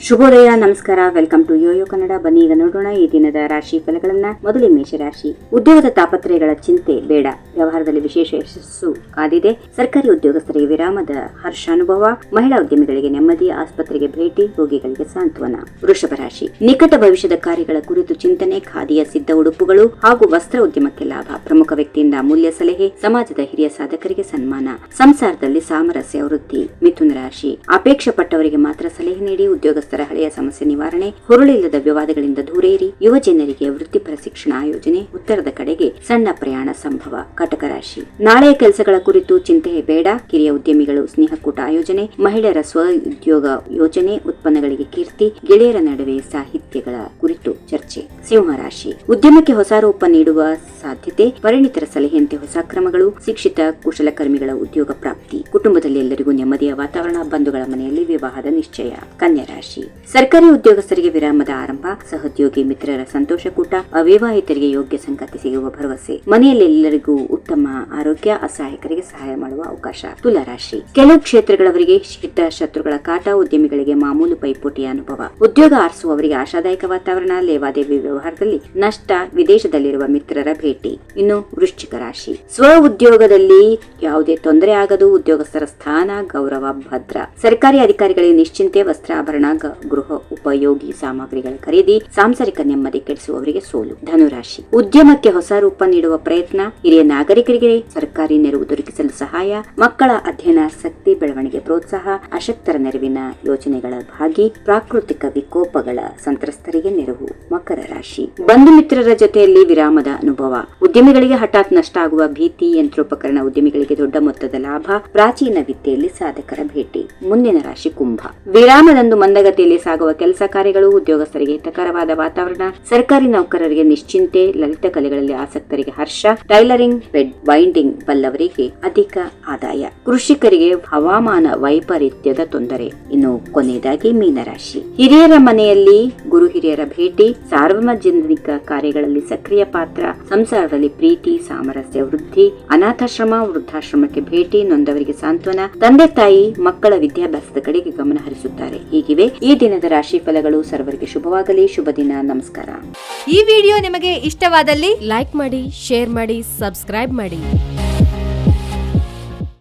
ಶುಭೋದಯ, ನಮಸ್ಕಾರ. Welcome to Yoyo Kannada. ಬನ್ನಿ ಈಗ ನೋಡೋಣ ಈ ದಿನದ ರಾಶಿ ಫಲಗಳನ್ನ. ಮೊದಲೇ ಮೇಷರಾಶಿ. ಉದ್ಯೋಗದ ತಾಪತ್ರಯಗಳ ಚಿಂತೆ ಬೇಡ, ವ್ಯವಹಾರದಲ್ಲಿ ವಿಶೇಷ ಯಶಸ್ಸು ಕಾದಿದೆ. ಸರ್ಕಾರಿ ಉದ್ಯೋಗಸ್ಥರಿಗೆ ವಿರಾಮದ ಹರ್ಷಾನುಭವ, ಮಹಿಳಾ ಉದ್ಯಮಿಗಳಿಗೆ ನೆಮ್ಮದಿ, ಆಸ್ಪತ್ರೆಗೆ ಭೇಟಿ, ರೋಗಿಗಳಿಗೆ ಸಾಂತ್ವನ. ವೃಷಭ ರಾಶಿ. ನಿಕಟ ಭವಿಷ್ಯದ ಕಾರ್ಯಗಳ ಕುರಿತು ಚಿಂತನೆ, ಖಾದಿಯ ಸಿದ್ಧ ಉಡುಪುಗಳು ಹಾಗೂ ವಸ್ತ್ರ ಉದ್ಯಮಕ್ಕೆ ಲಾಭ, ಪ್ರಮುಖ ವ್ಯಕ್ತಿಯಿಂದ ಅಮೂಲ್ಯ ಸಲಹೆ, ಸಮಾಜದ ಹಿರಿಯ ಸಾಧಕರಿಗೆ ಸನ್ಮಾನ, ಸಂಸಾರದಲ್ಲಿ ಸಾಮರಸ್ಯ ವೃದ್ಧಿ. ಮಿಥುನ ರಾಶಿ. ಅಪೇಕ್ಷೆ ಪಟ್ಟವರಿಗೆ ಮಾತ್ರ ಸಲಹೆ ನೀಡಿ, ಉದ್ಯೋಗಸ್ಥರ ಹಳೆಯ ಸಮಸ್ಯೆ ನಿವಾರಣೆ, ಹುರುಳಿಲ್ಲದ ವಿವಾದಗಳಿಂದ ದೂರ ಇರಿ. ಯುವ ಜನರಿಗೆ ವೃತ್ತಿಪರ ಶಿಕ್ಷಣ ಆಯೋಜನೆ, ಉತ್ತರದ ಕಡೆಗೆ ಸಣ್ಣ ಪ್ರಯಾಣ ಸಂಭವ. ಕಟಕ ರಾಶಿ. ನಾಳೆಯ ಕೆಲಸಗಳ ಕುರಿತು ಚಿಂತೆ ಬೇಡ, ಕಿರಿಯ ಉದ್ಯಮಿಗಳು ಸ್ನೇಹಕೂಟ ಆಯೋಜನೆ, ಮಹಿಳೆಯರ ಸ್ವ ಉದ್ಯೋಗ ಯೋಜನೆ, ಉತ್ಪನ್ನಗಳಿಗೆ ಕೀರ್ತಿ, ಗೆಳೆಯರ ನಡುವೆ ಸಾಹಿತ್ಯಗಳ ಕುರಿತು ಚರ್ಚೆ. ಸಿಂಹ ರಾಶಿ. ಉದ್ಯಮಕ್ಕೆ ಹೊಸ ರೂಪ ನೀಡುವ ಸಾಧ್ಯತೆ, ಪರಿಣಿತರ ಸಲಹೆಯಂತೆ ಹೊಸ ಕ್ರಮಗಳು, ಶಿಕ್ಷಿತ ಕುಶಲಕರ್ಮಿಗಳ ಉದ್ಯೋಗ ಪ್ರಾಪ್ತಿ. ಕುಟುಂಬದಲ್ಲಿ ಎಲ್ಲರಿಗೂ ನೆಮ್ಮದಿಯ ವಾತಾವರಣ, ಬಂಧುಗಳ ಮನೆಯಲ್ಲಿ ವಿವಾಹದ ನಿಶ್ಚಯ. ಕನ್ಯಾ ರಾಶಿ. ಸರ್ಕಾರಿ ಉದ್ಯೋಗಸ್ಥರಿಗೆ ವಿರಾಮದ ಆರಂಭ, ಸಹೋದ್ಯೋಗಿ ಮಿತ್ರರ ಸಂತೋಷಕೂಟ, ಅವಿವಾಹಿತರಿಗೆ ಯೋಗ್ಯ ಸಂಗಾತಿ ಸಿಗುವ ಭರವಸೆ, ಮನೆಯಲ್ಲಿ ಎಲ್ಲರಿಗೂ ಉತ್ತಮ ಆರೋಗ್ಯ, ಅಸಹಾಯಕರಿಗೆ ಸಹಾಯ ಮಾಡುವ ಅವಕಾಶ. ತುಲಾ ರಾಶಿ. ಕೆಲವು ಕ್ಷೇತ್ರಗಳವರಿಗೆ ಹಿತ ಶತ್ರುಗಳ ಕಾಟ, ಉದ್ಯಮಿಗಳಿಗೆ ಮಾಮೂಲು ಪೈಪೋಟಿಯ ಅನುಭವ, ಉದ್ಯೋಗ ಆರಿಸುವವರಿಗೆ ಆಶಾದಾಯಕ ವಾತಾವರಣ, ಲೇವಾದೇವಿ ವ್ಯವಹಾರದಲ್ಲಿ ನಷ್ಟ, ವಿದೇಶದಲ್ಲಿರುವ ಮಿತ್ರರ ಭೇಟಿ. ಇನ್ನು ವೃಶ್ಚಿಕ ರಾಶಿ. ಸ್ವ ಉದ್ಯೋಗದಲ್ಲಿ ಯಾವುದೇ ತೊಂದರೆ ಆಗದು, ಉದ್ಯೋಗಸ್ಥರ ಸ್ಥಾನ ಗೌರವ ಭದ್ರ, ಸರ್ಕಾರಿ ಅಧಿಕಾರಿಗಳಿಗೆ ನಿಶ್ಚಿಂತೆ, ವಸ್ತ್ರಾಭರಣ, ಗೃಹ ಉಪಯೋಗಿ ಸಾಮಗ್ರಿಗಳ ಖರೀದಿ, ಸಾಂಸಾರಿಕ ನೆಮ್ಮದಿ ಕೆಡಿಸುವವರಿಗೆ ಸೋಲು. ಧನುರಾಶಿ. ಉದ್ಯಮಕ್ಕೆ ಹೊಸ ರೂಪ ನೀಡುವ ಪ್ರಯತ್ನ, ಹಿರಿಯ ನಾಗರಿಕರಿಗೆ ಸರ್ಕಾರಿ ನೆರವು ದೊರಕಿಸಲು ಸಹಾಯ, ಮಕ್ಕಳ ಅಧ್ಯಯನಾಸಕ್ತಿ ಬೆಳವಣಿಗೆ ಪ್ರೋತ್ಸಾಹ, ಅಶಕ್ತರ ನೆರವಿನ ಯೋಜನೆಗಳ ಭಾಗಿ, ಪ್ರಾಕೃತಿಕ ವಿಕೋಪಗಳ ಸಂತ್ರಸ್ತರಿಗೆ ನೆರವು. ಮಕರ ರಾಶಿ. ಬಂಧು ಮಿತ್ರರ ಜೊತೆಯಲ್ಲಿ ವಿರಾಮದ ಅನುಭವ, ಉದ್ಯಮಿಗಳಿಗೆ ಹಠಾತ್ ನಷ್ಟ ಆಗುವ ಭೀತಿ, ಯಂತ್ರೋಪಕರಣ ಉದ್ಯಮಿಗಳಿಗೆ ದೊಡ್ಡ ಮೊತ್ತದ ಲಾಭ, ಪ್ರಾಚೀನ ವಿದ್ಯೆಯಲ್ಲಿ ಸಾಧಕರ ಭೇಟಿ. ಮುಂದಿನ ರಾಶಿ ಕುಂಭ. ವಿರಾಮದಂದು ಮಂದಗತಿಯಲ್ಲಿ ಸಾಗುವ ಕೆಲಸ ಕಾರ್ಯಗಳು, ಉದ್ಯೋಗಸ್ಥರಿಗೆ ಹಿತಕರವಾದ ವಾತಾವರಣ, ಸರ್ಕಾರಿ ನೌಕರರಿಗೆ ನಿಶ್ಚಿಂತೆ, ಲಲಿತ ಕಲೆಗಳಲ್ಲಿ ಆಸಕ್ತರಿಗೆ ಹರ್ಷ, ಟೈಲರಿಂಗ್, ಬೆಡ್ ವೈಂಡಿಂಗ್ ಬಲ್ಲವರಿಗೆ ಅಧಿಕ ಆದಾಯ, ಕೃಷಿಕರಿಗೆ ಹವಾಮಾನ ವೈಪರೀತ್ಯದ ತೊಂದರೆ. ಇನ್ನು ಕೊನೆಯದಾಗಿ ಮೀನರಾಶಿ. ಹಿರಿಯರ ಮನೆಯಲ್ಲಿ ಗುರು ಹಿರಿಯರ ಭೇಟಿ, ಸಾರ್ವಜನಿಕ ಕಾರ್ಯಗಳಲ್ಲಿ ಸಕ್ರಿಯ ಪಾತ್ರ, ಸಂಸಾರದಲ್ಲಿ ಪ್ರೀತಿ ಸಾಮರಸ್ಯ ವೃದ್ಧಿ, ಅನಾಥಾಶ್ರಮ ವೃದ್ಧಾಶ್ರಮಕ್ಕೆ ಭೇಟಿ, ನೊಂದವರಿಗೆ ಸಾಂತ್ವನ, ತಂದೆ ತಾಯಿ ಮಕ್ಕಳ ವಿದ್ಯಾಭ್ಯಾಸದ ಕಡೆಗೆ ಗಮನ ಹರಿಸುತ್ತಾರೆ. ಹೀಗಿವೆ ಈ ದಿನದ ರಾಶಿ ಫಲಗಳು. ಸರ್ವರಿಗೆ ಶುಭವಾಗಲಿ. ಶುಭ ದಿನ. ನಮಸ್ಕಾರ. ಈ ವಿಡಿಯೋ ನಿಮಗೆ ಇಷ್ಟವಾದಲ್ಲಿ ಲೈಕ್ ಮಾಡಿ, ಶೇರ್ ಮಾಡಿ, ಸಬ್ಸ್ಕ್ರೈಬ್ ಮಾಡಿ.